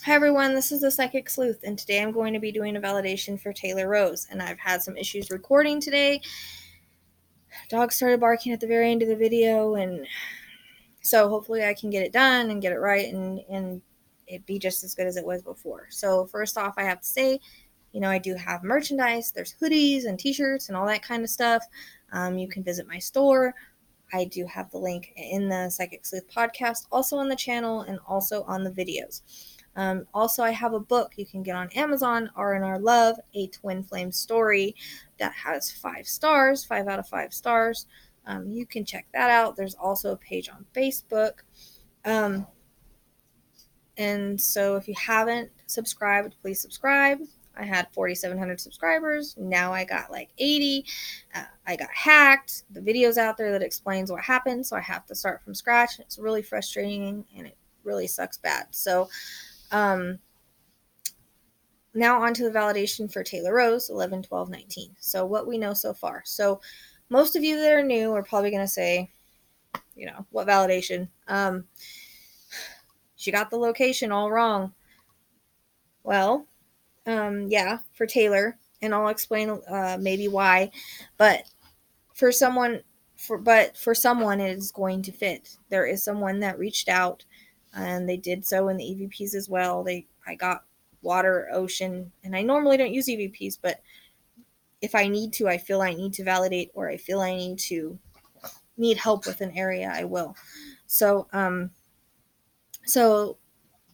Hi everyone, this is the Psychic Sleuth, and today I'm going to be doing a validation for Taylor Rose, and I've had some issues recording today. Dog started barking at the very end of the video, and so hopefully I can get it done and get it right and it be just as good as it was before. So first off, I have to say, I do have merchandise. There's hoodies and t-shirts and all that kind of stuff. You can visit my store. I do have the link in the Psychic Sleuth podcast, also on the channel and also on the videos. Also, I have a book you can get on Amazon, R&R Love, a twin flame story that has 5 stars, 5 out of 5 stars. You can check that out. There's also a page on Facebook. And so if you haven't subscribed, please subscribe. I had 4,700 subscribers. Now I got like 80. I got hacked. The video's out there that explains what happened, so I have to start from scratch. It's really frustrating and it really sucks bad. So now on to the validation for Taylor Rose, 11/12/19. So what we know so far. So most of you that are new are probably going to say, what validation? She got the location all wrong. Well, yeah, for Taylor, and I'll explain maybe why. But for someone, for someone, it is going to fit. There is someone that reached out, and they did so in the EVPs as well. I got water, ocean, and I normally don't use EVPs, but if I need to, I feel I need to validate, or I feel I need help with an area, I will. So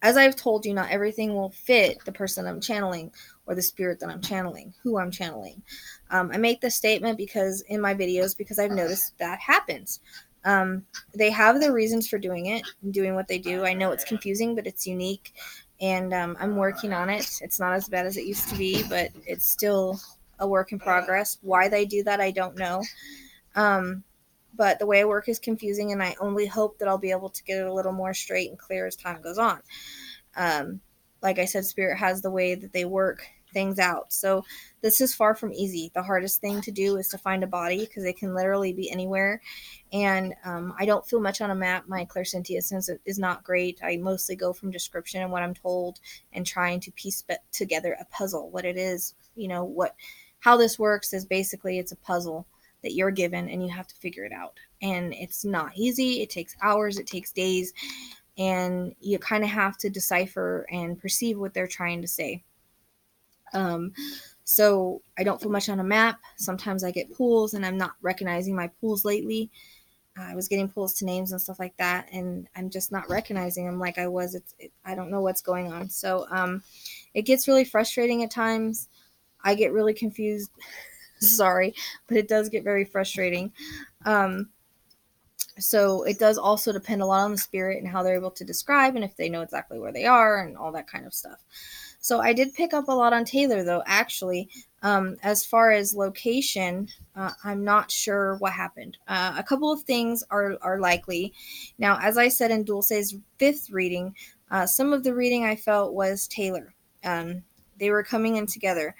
as I've told you, not everything will fit the person I'm channeling or the spirit that I'm channeling, who I'm channeling. I make this statement because in my videos, because I've noticed that happens. They have their reasons for doing it and doing what they do. I know it's confusing, but it's unique, and I'm working on it. It's not as bad as it used to be, but it's still a work in progress. Why they do that, I don't know. But the way I work is confusing, and I only hope that I'll be able to get it a little more straight and clear as time goes on. Like I said, Spirit has the way that they work things out. So this is far from easy. The hardest thing to do is to find a body, because it can literally be anywhere. And I don't feel much on a map. My clairsentient sense is not great. I mostly go from description and what I'm told and trying to piece together a puzzle. What it is, how this works is basically it's a puzzle that you're given and you have to figure it out. And it's not easy. It takes hours. It takes days. And you kind of have to decipher and perceive what they're trying to say. So I don't feel much on a map. Sometimes I get pulls and I'm not recognizing my pulls lately. I was getting pulls to names and stuff like that, and I'm just not recognizing them like I was. I don't know what's going on. So it gets really frustrating at times. I get really confused. Sorry, but it does get very frustrating. So it does also depend a lot on the spirit and how they're able to describe and if they know exactly where they are and all that kind of stuff. So I did pick up a lot on Taylor, though, actually. As far as location, I'm not sure what happened. A couple of things are likely. Now, as I said in Dulce's 5th reading, some of the reading I felt was Taylor. They were coming in together.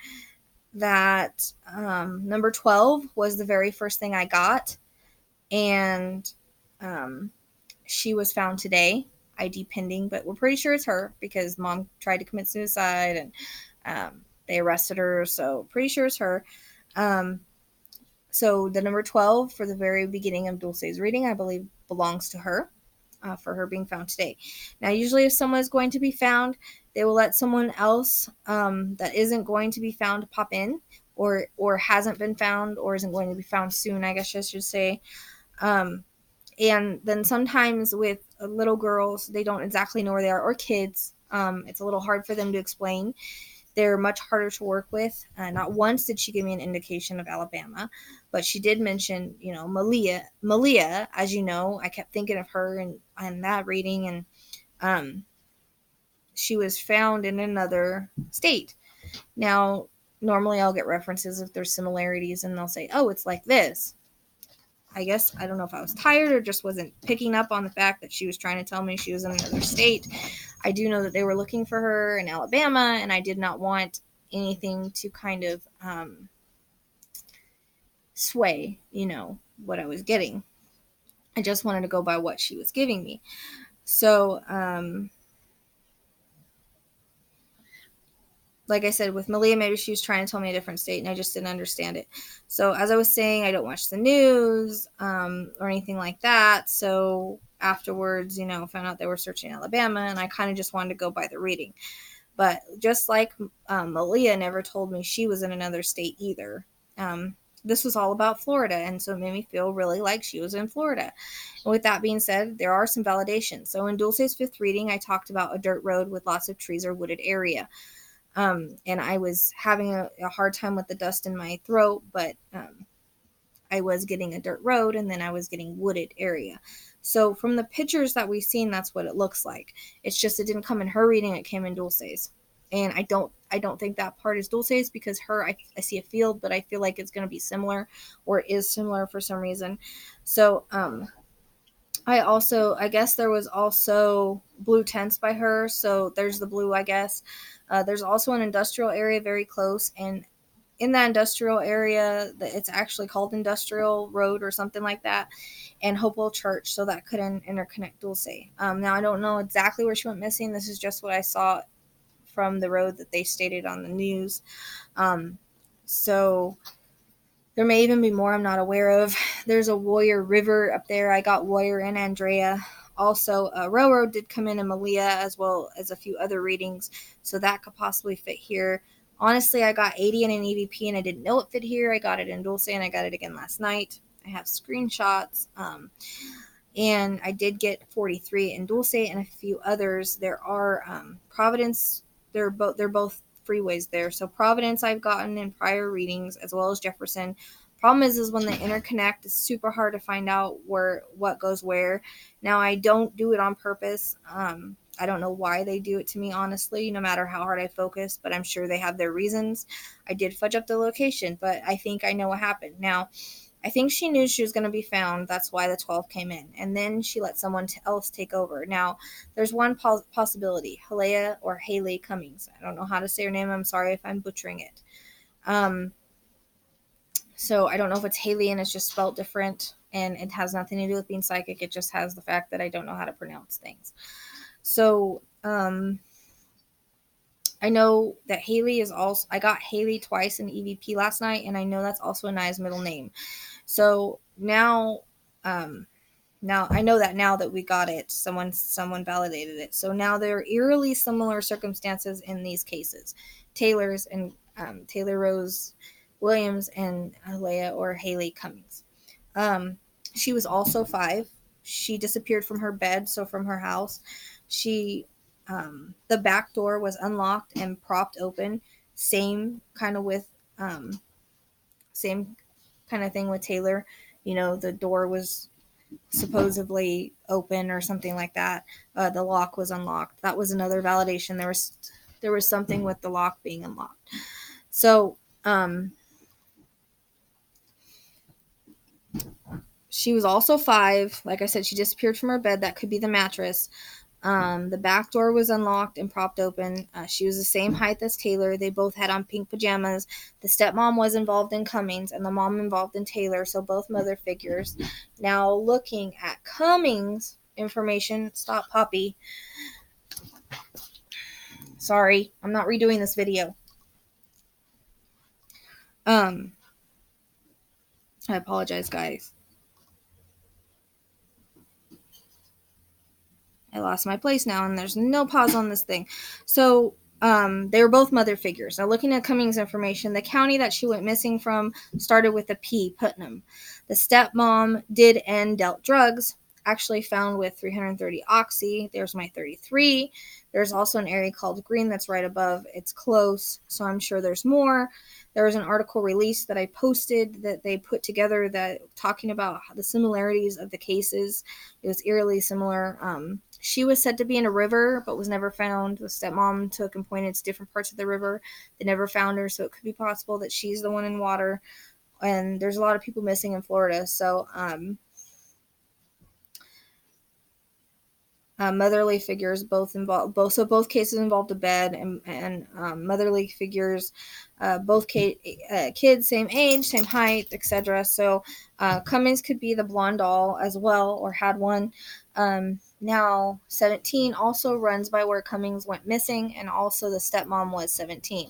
That number 12 was the very first thing I got. And she was found today, ID pending, but we're pretty sure it's her because mom tried to commit suicide and they arrested her, so pretty sure it's her. So the number 12 for the very beginning of Dulce's reading, I believe, belongs to her, for her being found today. Now, usually if someone is going to be found, they will let someone else that isn't going to be found pop in, or hasn't been found, or isn't going to be found soon, I guess I should say. And then sometimes with little girls, they don't exactly know where they are, or kids. It's a little hard for them to explain. They're much harder to work with. Not once did she give me an indication of Alabama, but she did mention, Malia, as you know, I kept thinking of her in that reading, and she was found in another state. Now, normally I'll get references if there's similarities, and they'll say, oh, it's like this. I guess, I don't know if I was tired or just wasn't picking up on the fact that she was trying to tell me she was in another state. I do know that they were looking for her in Alabama, and I did not want anything to kind of sway, what I was getting. I just wanted to go by what she was giving me. So, like I said, with Malia, maybe she was trying to tell me a different state and I just didn't understand it. So as I was saying, I don't watch the news or anything like that. So afterwards, found out they were searching Alabama, and I kind of just wanted to go by the reading. But just like Malia never told me she was in another state either. This was all about Florida, and so it made me feel really like she was in Florida. And with that being said, there are some validations. So in Dulce's fifth reading, I talked about a dirt road with lots of trees or wooded area. And I was having a hard time with the dust in my throat, but I was getting a dirt road, and then I was getting wooded area. So from the pictures that we've seen, that's what it looks like. It's just it didn't come in her reading; it came in Dulce's. And I don't think that part is Dulce's, because I see a field, but I feel like it's going to be similar, or it is similar for some reason. So I guess there was also blue tents by her. So there's the blue, I guess. There's also an industrial area very close, and in that industrial area, it's actually called Industrial Road or something like that, and Hopewell Church, so that could interconnect Dulce. Now, I don't know exactly where she went missing. This is just what I saw from the road that they stated on the news. So there may even be more I'm not aware of. There's a Warrior River up there. I got Warrior and Andrea. Also, a railroad did come in Malia, as well as a few other readings, so that could possibly fit here. Honestly, I got 80 in an EVP, and I didn't know it fit here. I got it in Dulce, and I got it again last night. I have screenshots, and I did get 43 in Dulce and a few others. There are Providence. They're both freeways there. So Providence I've gotten in prior readings, as well as Jefferson. Problem is when they interconnect, it's super hard to find out what goes where. Now, I don't do it on purpose. I don't know why they do it to me, honestly, no matter how hard I focus, but I'm sure they have their reasons. I did fudge up the location, but I think I know what happened. Now, I think she knew she was going to be found. That's why the 12 came in. And then she let someone else take over. Now, there's one possibility. Halea or Haley Cummings. I don't know how to say her name. I'm sorry if I'm butchering it. So I don't know if it's Haley and it's just spelled different. And it has nothing to do with being psychic. It just has the fact that I don't know how to pronounce things. So, I know that Haley is also, I got Haley twice in EVP last night, and I know that's also Anaya's middle name. So now I know that now that we got it, someone validated it. So now there are eerily similar circumstances in these cases. Taylor's and Taylor Rose Williams and Halea or Haley Cummings. She was also 5. She disappeared from her bed, so from her house. The back door was unlocked and propped open. Same kind of thing with Taylor. The door was supposedly open or something like that. The lock was unlocked. That was another validation. There was something with the lock being unlocked. So, she was also 5. Like I said, she disappeared from her bed. That could be the mattress. The back door was unlocked and propped open. She was the same height as Taylor. They both had on pink pajamas. The stepmom was involved in Cummings and the mom involved in Taylor, so both mother figures. Now, looking at Cummings information, stop, Poppy. Sorry, I'm not redoing this video. I apologize, guys. I lost my place now, and there's no pause on this thing. So, they were both mother figures. Now, looking at Cummings' information, the county that she went missing from started with a P, Putnam. The stepmom did and dealt drugs, actually found with 330 oxy. There's my 33. There's also an area called Green that's right above. It's close, so I'm sure there's more. There was an article released that I posted that they put together that talking about the similarities of the cases. It was eerily similar. She was said to be in a river, but was never found. The stepmom took and pointed to different parts of the river. They never found her, so it could be possible that she's the one in water. And there's a lot of people missing in Florida, so motherly figures both cases involved a bed and motherly figures, both kids same age, same height, etc. So Cummings could be the blonde doll as well, or had one. Now, 17 also runs by where Cummings went missing, and also the stepmom was 17.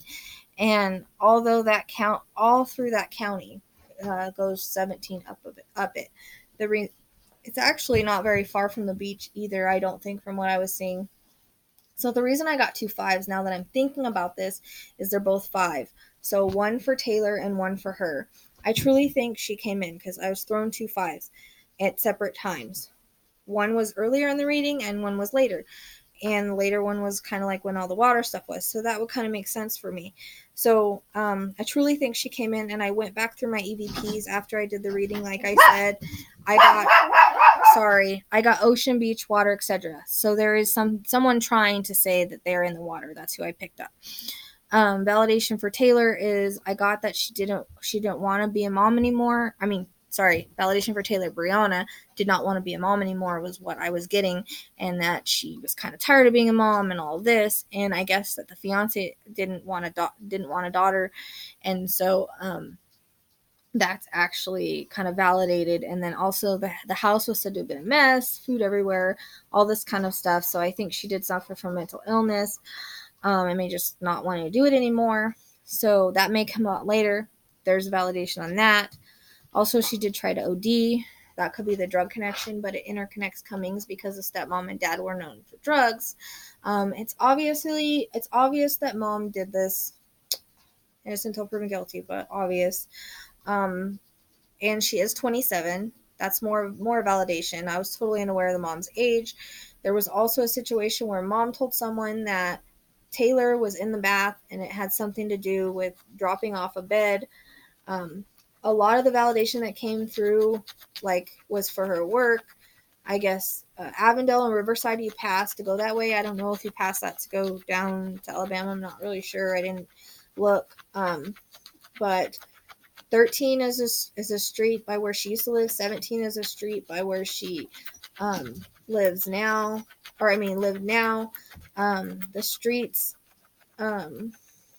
And although that count, all through that county, goes 17 up it. It's actually not very far from the beach either, I don't think, from what I was seeing. So the reason I got 2 5s now that I'm thinking about this is they're both 5. So one for Taylor and one for her. I truly think she came in because I was thrown 2 5s at separate times. One was earlier in the reading and one was later. And the later one was kind of like when all the water stuff was. So that would kind of make sense for me. So I truly think she came in, and I went back through my EVPs after I did the reading. Like I said, I got ocean, beach, water, etc. So there is someone trying to say that they're in the water. That's who I picked up. Validation for Taylor is I got that she didn't want to be a mom anymore. Validation for Taylor, Brianna did not want to be a mom anymore was what I was getting, and that she was kind of tired of being a mom and all this. And I guess that the fiance didn't want a daughter, and so that's actually kind of validated. And then also the house was said to have been a mess, food everywhere, all this kind of stuff. So I think she did suffer from mental illness. I may just not want to do it anymore. So that may come out later. There's validation on that. Also, she did try to OD. That could be the drug connection, but it interconnects Cummings because the stepmom and dad were known for drugs. It's obvious that mom did this. Innocent until proven guilty, but obvious. And she is 27. That's more validation. I was totally unaware of the mom's age. There was also a situation where mom told someone that Taylor was in the bath, and it had something to do with dropping off a bed. A lot of the validation that came through, was for her work. I guess Avondale and Riverside you passed to go that way. I don't know if you passed that to go down to Alabama. I'm not really sure. I didn't look. But 13 is a street by where she used to live. 17 is a street by where she lived now. The streets,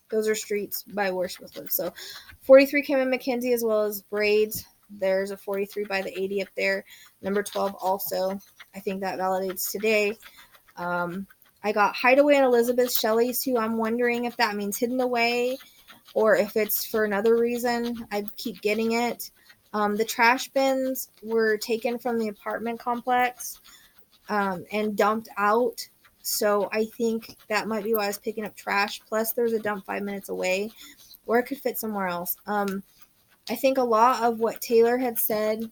those are streets by where she was lived. So 43 came in McKenzie as well as Braids. There's a 43 by the 80 up there. Number 12 also. I think that validates today. I got Hideaway and Elizabeth Shelley's too. I'm wondering if that means hidden away or if it's for another reason. I keep getting it. The trash bins were taken from the apartment complex and dumped out. So I think that might be why I was picking up trash. Plus, there's a dump 5 minutes away, or it could fit somewhere else. I think a lot of what Taylor had said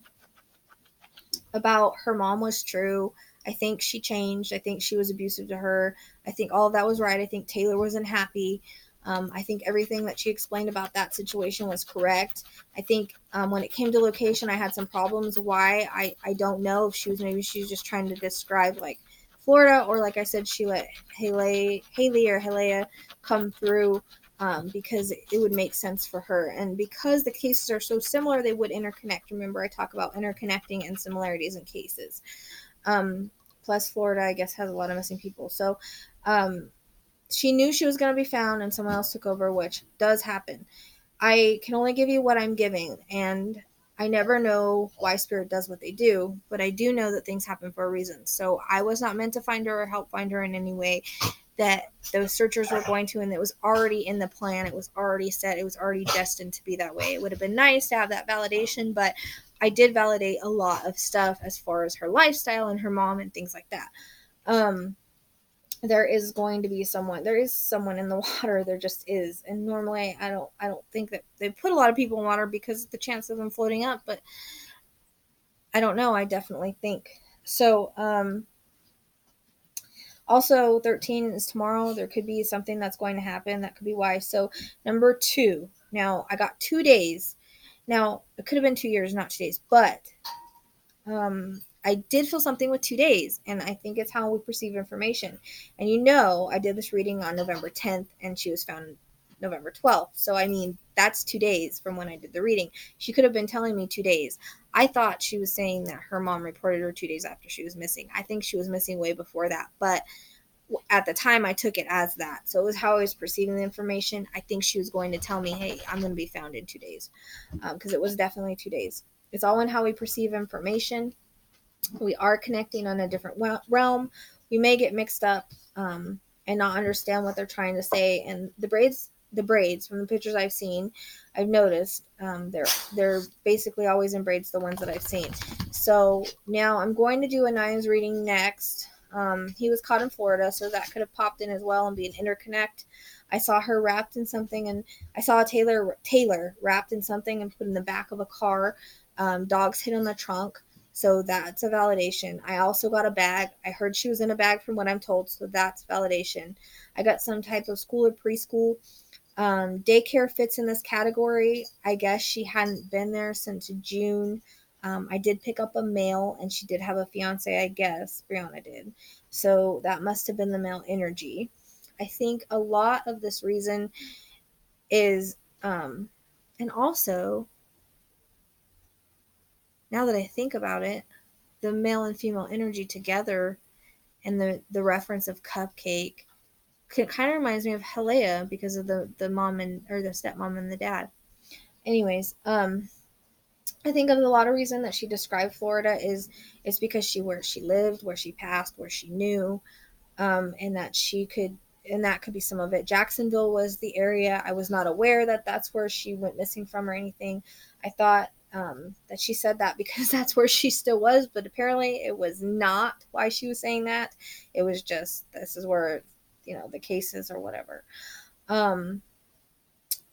about her mom was true. I think she changed. I think she was abusive to her. I think all of that was right. I think Taylor was unhappy. I think everything that she explained about that situation was correct. I think when it came to location, I had some problems. Why? I don't know if she was just trying to describe Florida, or like I said, she let Haley or Halea come through because it would make sense for her. And because the cases are so similar, they would interconnect. Remember, I talk about interconnecting and similarities in cases. Plus, Florida, I guess, has a lot of missing people. So, she knew she was going to be found and someone else took over, which does happen. I can only give you what I'm giving, and I never know why Spirit does what they do, but I do know that things happen for a reason. So I was not meant to find her or help find her in any way, that those searchers were going to, and it was already in the plan. It was already set. It was already destined to be that way. It would have been nice to have that validation, but I did validate a lot of stuff as far as her lifestyle and her mom and things like that. There is someone in the water. There just is. And normally I don't think that they put a lot of people in water because of the chance of them floating up, but I don't know. I definitely think so. Also 13 is tomorrow. There could be something that's going to happen. That could be why. So number 2. Now I got 2 days. Now it could have been 2 years, not 2 days, but I did feel something with 2 days, and I think it's how we perceive information. And I did this reading on November 10th, and she was found November 12th. So, that's 2 days from when I did the reading. She could have been telling me 2 days. I thought she was saying that her mom reported her 2 days after she was missing. I think she was missing way before that, but at the time I took it as that. So it was how I was perceiving the information. I think she was going to tell me, hey, I'm going to be found in 2 days, because it was definitely 2 days. It's all in how we perceive information. We are connecting on a different realm. We may get mixed up, and not understand what they're trying to say. And the braids from the pictures I've seen, I've noticed, they're basically always in braids, the ones that I've seen. So now I'm going to do a nines reading next. He was caught in Florida, so that could have popped in as well and be an interconnect. I saw her wrapped in something, and I saw a Taylor wrapped in something and put in the back of a car. Dogs hid on the trunk. So that's a validation. I also got a bag. I heard she was in a bag from what I'm told, so that's validation. I got some type of school or preschool. Daycare fits in this category. I guess she hadn't been there since June. I did pick up a male, and she did have a fiance, I guess. Brianna did. So that must have been the male energy. I think a lot of this reason is, and also, now that I think about it, the male and female energy together, and the reference of cupcake kind of reminds me of Helea because of the mom and or the stepmom and the dad. Anyways, I think of a lot of reason that she described Florida is because where she lived, where she passed, where she knew, and that could be some of it. Jacksonville was the area. I was not aware that that's where she went missing from or anything. I thought, that she said that because that's where she still was, but apparently it was not why she was saying that. It was just, this is where, the case is or whatever.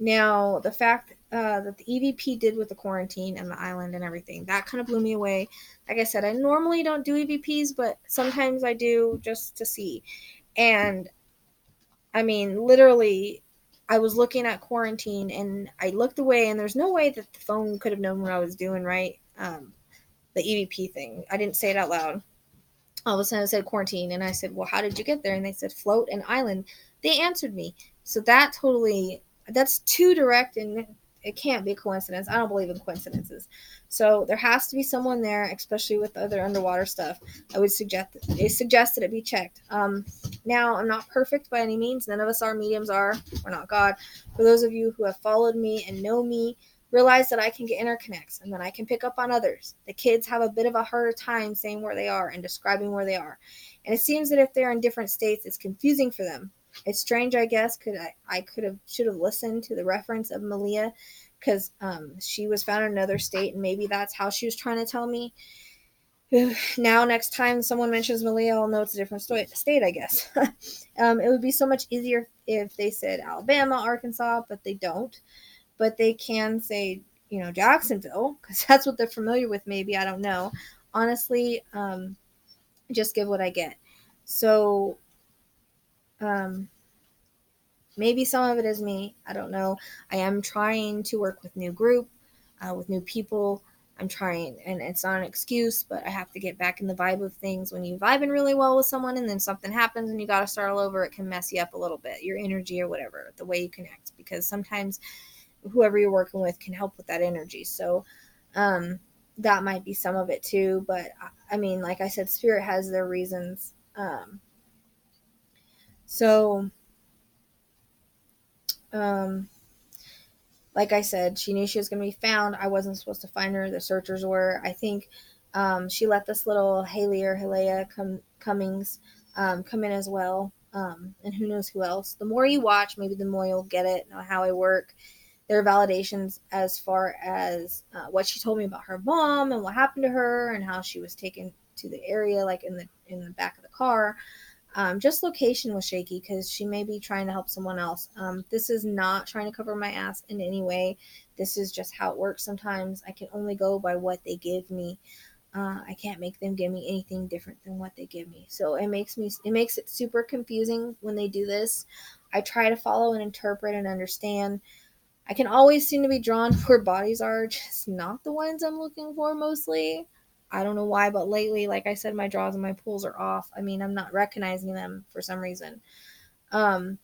Now, the fact that the EVP did with the quarantine and the island and everything, that kind of blew me away. Like I said, I normally don't do EVPs, but sometimes I do just to see. And I mean, literally, I was looking at quarantine and I looked away, and there's no way that the phone could have known what I was doing, right? The EVP thing. I didn't say it out loud. All of a sudden it said quarantine, and I said, well, how did you get there? And they said float and island. They answered me. So that's too direct, and it can't be a coincidence. I don't believe in coincidences. So there has to be someone there, especially with the other underwater stuff. I would suggest they suggested it be checked. Now, I'm not perfect by any means. None of us are. Mediums are. We're not God. For those of you who have followed me and know me, realize that I can get interconnects and that I can pick up on others. The kids have a bit of a harder time saying where they are and describing where they are. And it seems that if they're in different states, it's confusing for them. It's strange, I guess. I should have listened to the reference of Malia, because she was found in another state, and maybe that's how she was trying to tell me. Now, next time someone mentions Malia, I'll know it's a different state, I guess. It would be so much easier if they said Alabama, Arkansas, but they don't. But they can say, Jacksonville, because that's what they're familiar with. Maybe, I don't know. Honestly, just give what I get. So, um, maybe some of it is me. I don't know. I am trying to work with with new people. I'm trying, and it's not an excuse, but I have to get back in the vibe of things. When you vibing really well with someone and then something happens and you got to start all over, it can mess you up a little bit, your energy or whatever, the way you connect, because sometimes whoever you're working with can help with that energy. So, that might be some of it too. But I mean, like I said, spirit has their reasons. So, um, like I said, she knew she was going to be found. I wasn't supposed to find her. The searchers were. I think, she let this little Haley or Halea Cummings, come in as well. And who knows who else. The more you watch, maybe the more you'll get it, know how I work. There are validations as far as what she told me about her mom and what happened to her and how she was taken to the area, like in the back of the car. Just location was shaky because she may be trying to help someone else. This is not trying to cover my ass in any way. This is just how it works sometimes. I can only go by what they give me. I can't make them give me anything different than what they give me. So it makes it super confusing when they do this. I try to follow and interpret and understand. I can always seem to be drawn where bodies are, just not the ones I'm looking for mostly. I don't know why, but lately, like I said, my draws and my pulls are off. I mean, I'm not recognizing them for some reason. Um,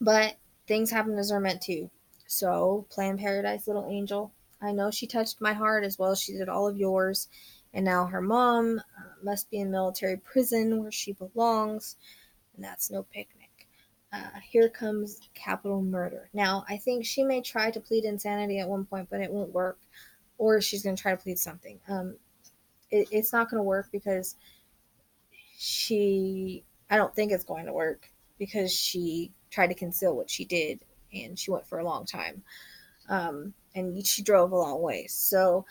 but things happen as they're meant to. So, Plan Paradise, little angel. I know she touched my heart as well as she did all of yours. And now her mom must be in military prison where she belongs. And that's no picnic. Here comes capital murder. Now, I think she may try to plead insanity at one point, but it won't work. Or she's going to try to plead something. it's not going to work because I don't think it's going to work because she tried to conceal what she did and she went for a long time. And she drove a long way. So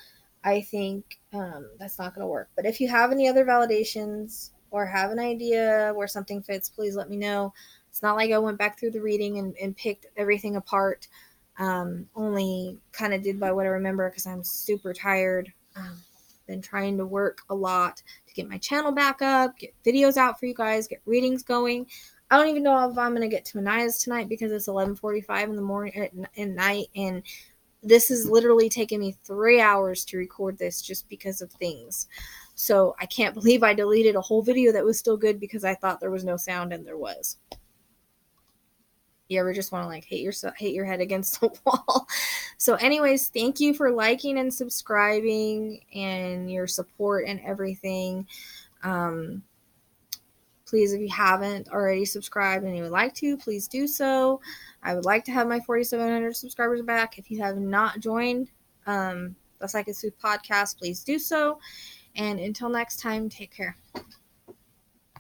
I think that's not going to work. But if you have any other validations or have an idea where something fits, please let me know. It's not like I went back through the reading and picked everything apart. Only kind of did by what I remember because I'm super tired. Been trying to work a lot to get my channel back up, get videos out for you guys, get readings going. I don't even know if I'm going to get to Anaya's tonight because it's 11:45 in the morning at night, and this is literally taking me 3 hours to record this just because of things. So I can't believe I deleted a whole video that was still good because I thought there was no sound, and there was. You ever just want to like hit your head against the wall? So anyways, thank you for liking and subscribing and your support and everything. Please, if you haven't already subscribed and you would like to, please do so. I would like to have my 4,700 subscribers back. If you have not joined the Psychic Sleuth podcast, please do so. And until next time, take care.